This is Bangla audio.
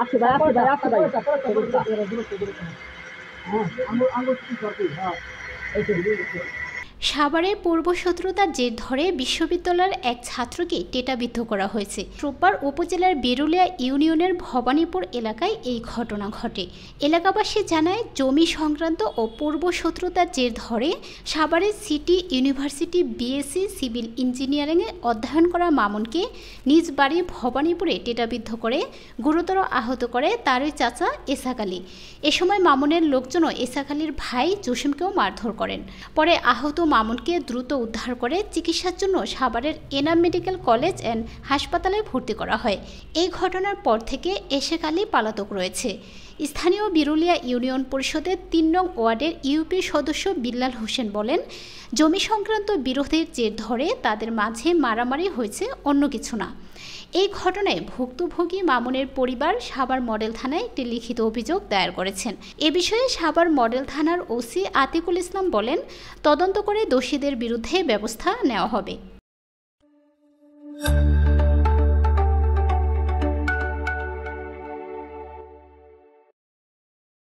আসছে ভাই, আসছে ভাই, আসছে ভাই। সাভারে পূর্বশত্রুতার জের ধরে বিশ্ববিদ্যালয়ের এক ছাত্রকে টেটাবিদ্ধ করা হয়েছে। রোববার উপজেলার বেরুলিয়া ইউনিয়নের ভবানীপুর এলাকায় এই ঘটনা ঘটে। এলাকাবাসী জানায়, জমি সংক্রান্ত ও পূর্বশত্রুতার জের ধরে সাভারের সিটি ইউনিভার্সিটি বিএসসি সিভিল ইঞ্জিনিয়ারিংয়ে অধ্যয়ন করা মামুনকে নিজ বাড়ি ভবানীপুরে টেটাবিদ্ধ করে গুরুতর আহত করে তারই চাচা এসাক আলী। এ সময় মামুনের লোকজনও এসাক আলীর ভাই জসিমকেও মারধর করেন। পরে আহত মামুনকে দ্রুত উদ্ধার করে চিকিৎসার জন্য সাভারের এনাম মেডিকেল কলেজ অ্যান্ড হাসপাতালে ভর্তি করা হয়। এই ঘটনার পর থেকে এসাক আলী পলাতক রয়েছে। স্থানীয় বিরুলিয়া ইউনিয়ন পরিষদের ৩ নং ওয়ার্ডের ইউপি সদস্য বিল্লাল হোসেন বলেন, জমি সংক্রান্ত বিরোধের জের ধরে তাদের মাঝে মারামারি হয়েছে, অন্য কিছু না। এই ঘটনায় ভুক্তভোগী মামুনের পরিবার সাভার মডেল থানায় একটি লিখিত অভিযোগ দায়ের করেছেন। এ বিষয়ে সাভার মডেল থানার ওসি আতিকুল ইসলাম বলেন, তদন্ত করে দোষীদের বিরুদ্ধে ব্যবস্থা নেওয়া হবে।